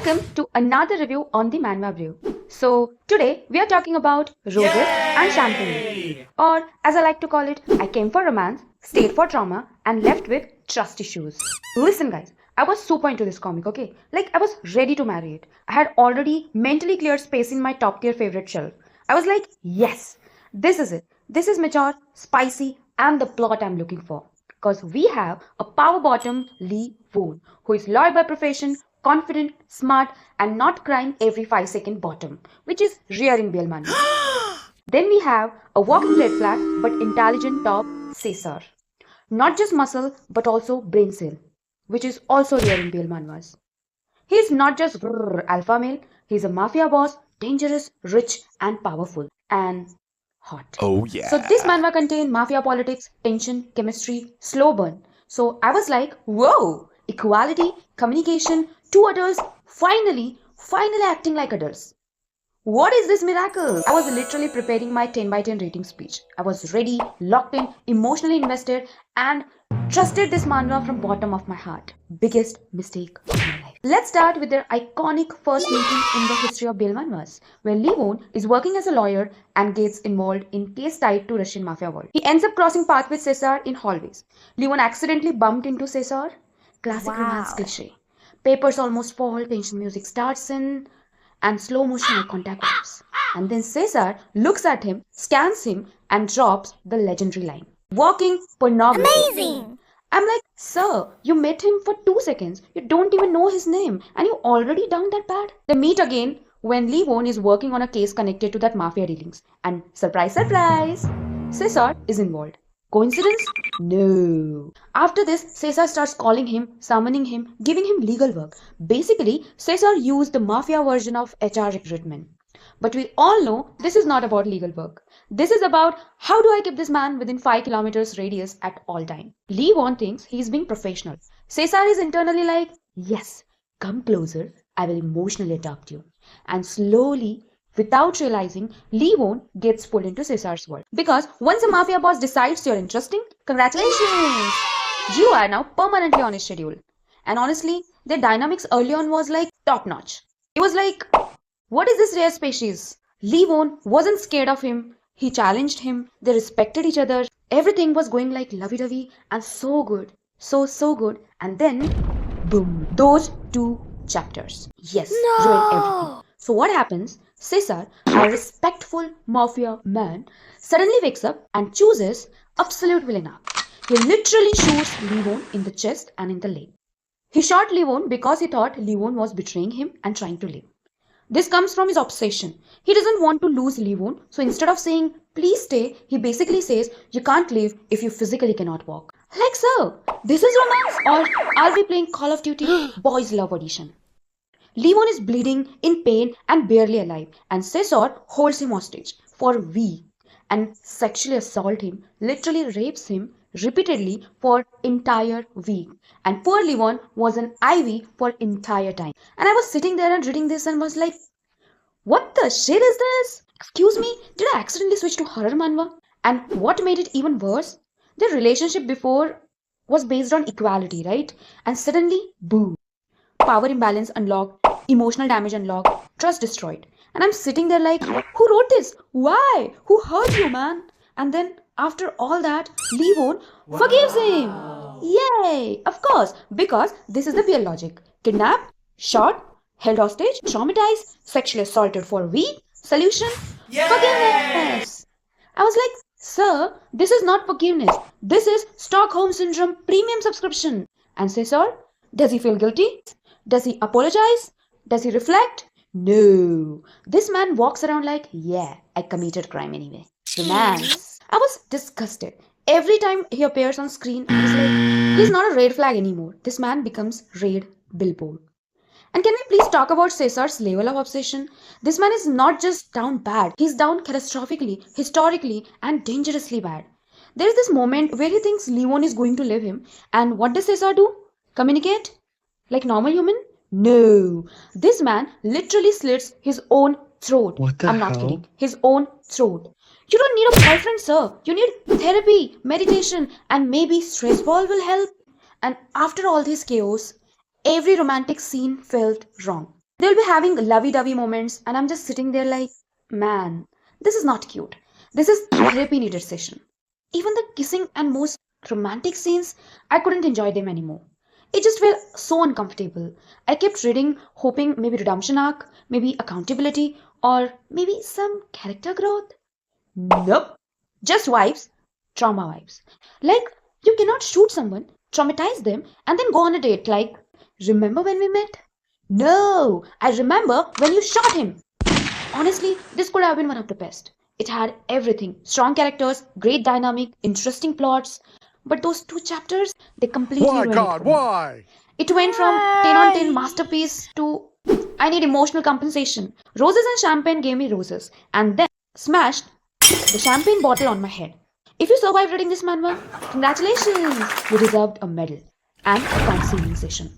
Welcome to another review on the Manhwa Brew. So today we are talking about roses and champagne. Or as I like to call it, I came for romance, stayed for trauma and left with trust issues. Listen guys, I was super into this comic, okay? Like I was ready to marry it. I had already mentally cleared space in my top tier favorite shelf. I was like, yes, this is it. This is mature, spicy and the plot I'm looking for. Because we have a power bottom Lee Woon, who is lawyer by profession, confident, smart, and not crying every 5-second bottom, which is rare in BL mangas. Then we have a walking red flag but intelligent top Caesar. Not just muscle but also brain cell, which is also rare in BL mangas. He is not just alpha male, he is a mafia boss, dangerous, rich, and powerful. And hot. Oh yeah. So this manhwa contained mafia politics, tension, chemistry, slow burn. So I was like, whoa, equality, communication, two adults, finally acting like adults. What is this miracle? I was literally preparing my 10 by 10 rating speech. I was ready, locked in, emotionally invested, and trusted this manhwa from bottom of my heart. Biggest mistake of my life. Let's start with their iconic first meeting in the history of BL manhwas, where Lee Woon is working as a lawyer and gets involved in case tied to Russian mafia world. He ends up crossing paths with Caesar in hallways. Lee Woon accidentally bumped into Caesar. Classic romance cliche. Papers almost fall, tension music starts in, and slow motion eye contact comes. And then Caesar looks at him, scans him, and drops the legendary line. Walking pornography. Amazing! I'm like, sir, you met him for 2 seconds. You don't even know his name. And you already down that bad? They meet again when Lee Woon is working on a case connected to that mafia dealings. And surprise, surprise, Caesar is involved. Coincidence? No. After this, Caesar starts calling him, summoning him, giving him legal work. Basically, Caesar used the mafia version of HR recruitment. But we all know this is not about legal work. This is about how do I keep this man within 5 kilometers radius at all time. Lee Woon thinks he's being professional. Caesar is internally like, yes, come closer, I will emotionally adopt you. And slowly, without realizing, Lee Woon gets pulled into Caesar's world. Because once a mafia boss decides you're interesting, congratulations! You are now permanently on his schedule. And honestly, their dynamics early on was like top notch. It was like, what is this rare species? Lee Woon wasn't scared of him. He challenged him. They respected each other. Everything was going like lovey-dovey and so good. So good. And then, boom, those 2 chapters. Yes, ruined everything. So what happens? Caesar, a respectful mafia man, suddenly wakes up and chooses absolute villain arc. He literally shoots Lee Woon in the chest and in the leg. He shot Lee Woon because he thought Lee Woon was betraying him and trying to leave. This comes from his obsession. He doesn't want to lose Lee Woon, so instead of saying, please stay, he basically says, you can't leave if you physically cannot walk. Like so, this is romance or are we playing Call of Duty Boys Love Edition? Lee Woon is bleeding, in pain and barely alive, and Caesar holds him hostage for weeks and sexually assaults him, literally rapes him repeatedly for entire week. And poor Lee Woon was an IV for entire time. And I was sitting there and reading this and was like, what the shit is this? Excuse me, did I accidentally switch to horror manhwa? And what made it even worse? Their relationship before was based on equality, right? And suddenly, boom. Power imbalance unlocked, emotional damage unlocked, trust destroyed. And I'm sitting there like, who wrote this? Why? Who hurt you, man? And then after all that, Lee Woon forgives him. Yay! Of course, because this is the BL logic. Kidnapped, shot, held hostage, traumatized, sexually assaulted for a week. Solution? Forgiveness. I was like, sir, this is not forgiveness. This is Stockholm Syndrome premium subscription. And Caesar, does he feel guilty? Does he apologize? Does he reflect? No. This man walks around like, yeah, I committed crime anyway. Romance. I was disgusted. Every time he appears on screen, I was like, he's not a red flag anymore. This man becomes red billboard. And can we please talk about Caesar's level of obsession? This man is not just down bad. He's down catastrophically, historically, and dangerously bad. There is this moment where he thinks Lee Woon is going to leave him. And what does Caesar do? Communicate? Like normal human? No. This man literally slits his own throat. What the I'm not hell? kidding. His own throat. You don't need a boyfriend, sir. You need therapy, meditation, and maybe stress ball will help. And after all this chaos, every romantic scene felt wrong. They'll be having lovey-dovey moments, and I'm just sitting there like, man, this is not cute. This is therapy needed session. Even the kissing and most romantic scenes, I couldn't enjoy them anymore. It just felt so uncomfortable. I kept reading, hoping maybe redemption arc, maybe accountability, or maybe some character growth. Nope. Just vibes, trauma vibes. Like, you cannot shoot someone, traumatize them, and then go on a date. Like, remember when we met? No, I remember when you shot him. Honestly, this could have been one of the best. It had everything strong characters, great dynamic, interesting plots. But those two chapters, they completely Why, ruined it God, for me. why? It went from 10 on 10 masterpiece to I need emotional compensation. Roses and champagne gave me roses, and then smashed the champagne bottle on my head. If you survived reading this manhwa, congratulations! You deserved a medal and a counseling session.